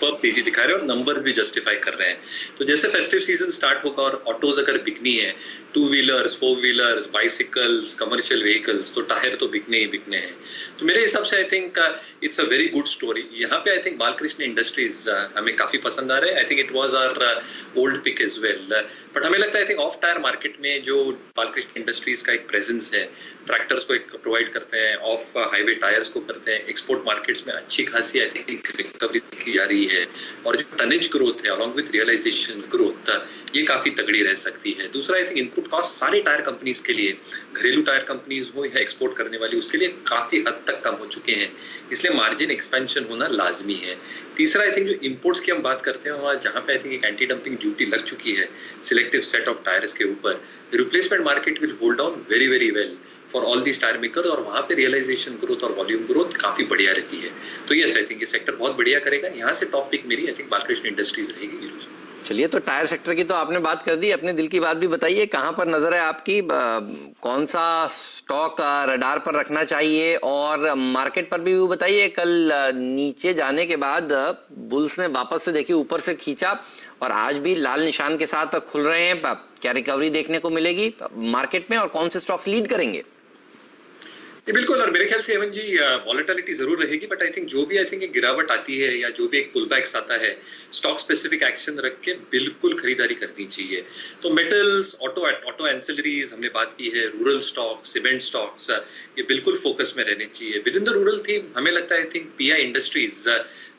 Superb तेजी दिखा रहे हैं और नंबर्स भी जस्टिफाई कर रहे हैं। तो जैसे फेस्टिव सीजन स्टार्ट होगा और ऑटोज अगर बिकनी है, 2 wheelers, 4 wheelers, bicycles, commercial vehicles, तो टायर तो बिकने ही बिकने हैं। तो मेरे हिसाब से I think it's a very good story. यहाँ पे आई थिंक बालकृष्ण इंडस्ट्रीज हमें काफी पसंद आ रहे हैं। I think it was our old pick as well, but हमें लगता है I think of tyre market में जो बालकृष्ण इंडस्ट्रीज का एक प्रेजेंस है, ट्रैक्टर्स को एक प्रोवाइड करते हैं, ऑफ हाईवे टायर्स को करते हैं, एक्सपोर्ट मार्केट्स में अच्छी खासी आई थिंक रिकवरी की जा रही है, और जो टनेज ग्रोथ है अलॉन्ग विद रियलाइजेशन ग्रोथ, ये काफी तगड़ी रह सकती है। दूसरा आई थिंक इनपुट कॉस्ट सारे टायर कंपनीज के लिए, घरेलू टायर कंपनीज हो या एक्सपोर्ट करने वाली, उसके लिए काफी हद तक कम हो चुके हैं, इसलिए मार्जिन एक्सपेंशन होना लाजमी है। तीसरा आई थिंक जो इंपोर्ट्स की हम बात करते हैं, वहाँ जहाँ पे आई थिंक एक एंटी डंपिंग ड्यूटी लग चुकी है सिलेक्टिव सेट ऑफ टायर्स के ऊपर, replacement market will hold down very very well for all these tyre maker, और वहां पे रियलाइजेशन ग्रोथ और वॉल्यूम ग्रोथ काफी बढ़िया रहती है। तो यस, आई थिंक ये सेक्टर बहुत बढ़िया करेगा। यहाँ से टॉप पिक मेरी आई थिंक बालकृष्ण इंडस्ट्रीज रहेगी। चलिए, तो टायर सेक्टर की तो आपने बात कर दी, अपने दिल की बात भी बताइए, कहाँ पर नजर है आपकी, कौन सा स्टॉक रडार पर रखना चाहिए, और मार्केट पर भी वो बताइए। कल नीचे जाने के बाद बुल्स ने वापस से देखिए ऊपर से खींचा और आज भी लाल निशान के साथ खुल रहे हैं। क्या रिकवरी देखने को मिलेगी मार्केट में और कौन से स्टॉक्स लीड करेंगे? बिल्कुल, और मेरे ख्याल से हेमंत जी वॉलेटिलिटी जरूर रहेगी, बट आई थिंक जो भी आई थिंक एक गिरावट आती है या जो भी एक पुलबैक्स आता है, स्टॉक स्पेसिफिक एक्शन रख के बिल्कुल खरीदारी करनी चाहिए। तो मेटल्स, ऑटो एंसिलरीज हमने बात की है, रूरल स्टॉक, सीमेंट स्टॉक्स, ये बिल्कुल फोकस में रहने चाहिए। With in the rural theme हमें लगता है आई थिंक पीआई इंडस्ट्रीज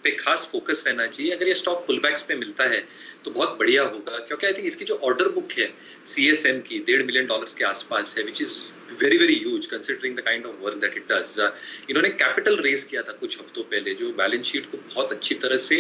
पे खास फोकस रहना चाहिए। अगर ये स्टॉक पुलबैक्स पे मिलता है तो बहुत बढ़िया होगा, क्योंकि आई थिंक इसकी जो ऑर्डर बुक है सीएसएम की $1.5 मिलियन के आसपास है, which is very very huge considering the kind of work that it does. इन्होंने कैपिटल रेज किया था कुछ हफ्तों पहले, जो बैलेंस शीट को बहुत अच्छी तरह से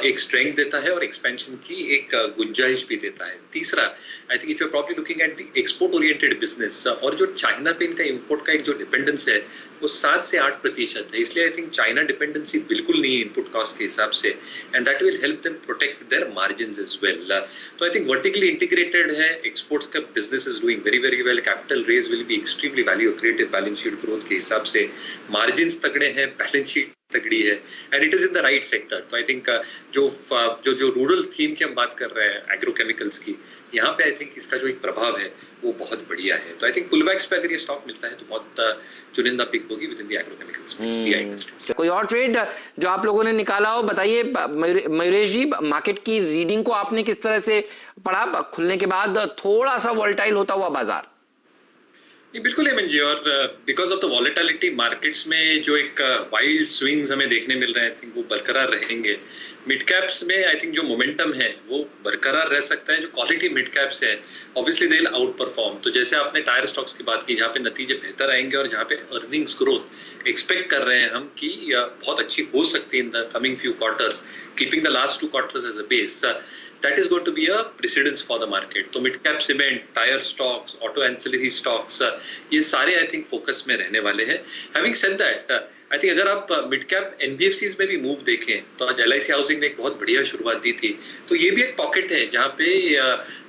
एक स्ट्रेंथ देता है और एक्सपेंशन की एक गुंजाइश भी देता है। तीसरा, I think if you are probably looking at the export oriented business, और जो चाइना पे इनका इंपोर्ट का एक जो डिपेंडेंस है वो 7 से 8% है, इसलिए आई थिंक चाइना डिपेंडेंसी बिल्कुल नहीं है इनपुट कॉस्ट के हिसाब से, and that will help them protect their margins as well. तो आई थिंक वर्टिकली इंटीग्रेटेड है, एक्सपोर्ट्स का business is doing very very well, capital raise will be extremely value creative balance sheet growth के हिसाब से, margins तगड़े हैं, balance sheet तगड़ी है, and it is in the right sector. तो आई थिंक जो रूरल थीम की हम बात कर रहे हैं एग्रोकेमिकल्स की, यहाँ पे आई थिंक इसका जो एक प्रभाव है वो बहुत बढ़िया है। तो आई थिंक पुलबैक्स पे अगर ये स्टॉक मिलता है तो बहुत चुनिंदा पिक होगी with in the agrochemicals space, pi industries. कोई और ट्रेड जो आप लोगों ने निकाला हो बताइए। मयूरेश जी, मार्केट की रीडिंग को आपने किस तरह से पढ़ा? खुलने के बाद थोड़ा सा वॉलेटाइल होता हुआ बाजार। बिल्कुल हेमंत जी, और because of the volatility markets में जो एक वाइल्ड स्विंग्स हमें देखने मिल रहे हैं, आई थिंक वो बरकरार रहेंगे। मिड कैप्स में आई थिंक जो मोमेंटम है वो बरकरार रह सकता है। जो क्वालिटी मिड कैप्स है obviously they will out perform. तो जैसे आपने टायर स्टॉक्स की बात की, जहाँ पे नतीजे बेहतर आएंगे और जहाँ पे अर्निंग्स ग्रोथ एक्सपेक्ट कर रहे हैं हम कि बहुत अच्छी हो सकती है in the coming few quarters, keeping the last 2 quarters as a base, that is going to be a precedence for the market. तो mid cap cement, tyre stocks, auto ancillary stocks, ये सारे आई थिंक फोकस में रहने वाले हैं। Having said that, I think अगर आप mid cap NBFCs में भी मूव देखें तो आज एलआईसी हाउसिंग ने एक बहुत बढ़िया शुरुआत दी थी। तो ये भी एक पॉकेट है जहाँ पे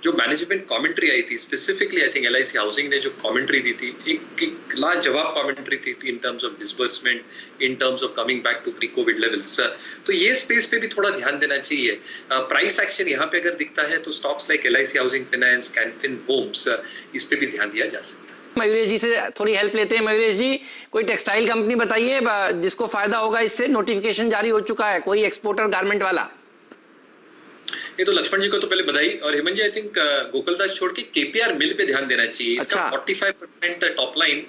जो मैनेजमेंट कमेंट्री आई थी, specifically I think LIC housing ने जो कमेंट्री दी थी, एक लाजवाब कमेंट्री थी in terms of disbursement, in terms of coming back to pre covid levels. तो ये स्पेस पे भी थोड़ा ध्यान देना चाहिए। प्राइस एक्शन यहाँ पे अगर दिखता है तो stocks like LIC housing finance, Canfin homes, इस पे भी ध्यान दिया जा सकता है। मयूरेश जी से थोड़ी हेल्प लेते हैं। मयूरेश जी, कोई टेक्सटाइल कंपनी बताइए जिसको फायदा होगा इससे। नोटिफिकेशन जारी हो चुका है, कोई एक्सपोर्टर गारमेंट वाला। ये तो लक्ष्मण जी को तो पहले बधाई, और हेमंत जी आई थिंक गोकुलदास छोड़ के केपीआर मिल पे ध्यान देना चाहिए। इसका 45% टॉप लाइन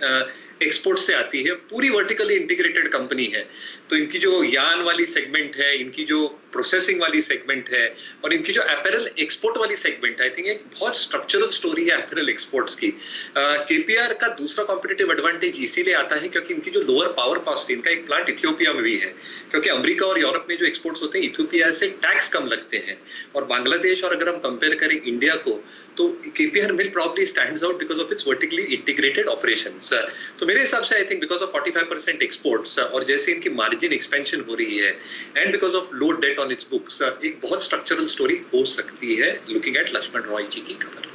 एक्सपोर्ट से आती है, पूरी वर्टिकली इंटीग्रेटेड कंपनी है। तो इनकी जो यान वाली सेगमेंट है, इनकी जो प्रोसेसिंग वाली सेगमेंट है, और इनकी जो अपैरल एक्सपोर्ट वाली सेगमेंट है, आई थिंक एक बहुत स्ट्रक्चरल स्टोरी है अपैरल एक्सपोर्ट्स की। केपीआर का दूसरा कॉम्पिटिटिव एडवांटेज इसीलिए आता है क्योंकि इनकी जो लोअर पावर कॉस्ट, इनका एक प्लांट इथियोपिया में भी है, क्योंकि अमेरिका और यूरोप में जो एक्सपोर्ट्स होते हैं इथियोपिया से टैक्स कम लगते हैं, और बांग्लादेश और अगर हम कंपेयर करें इंडिया को तो KPR mill probably stands out because of its vertically integrated operations. तो मेरे हिसाब से I think because of 45% exports, और जैसे इनकी मार्जिन एक्सपेंशन हो रही है, and because of low debt on its books, एक बहुत स्ट्रक्चरल स्टोरी हो सकती है लुकिंग एट लक्ष्मण रॉय जी की खबर।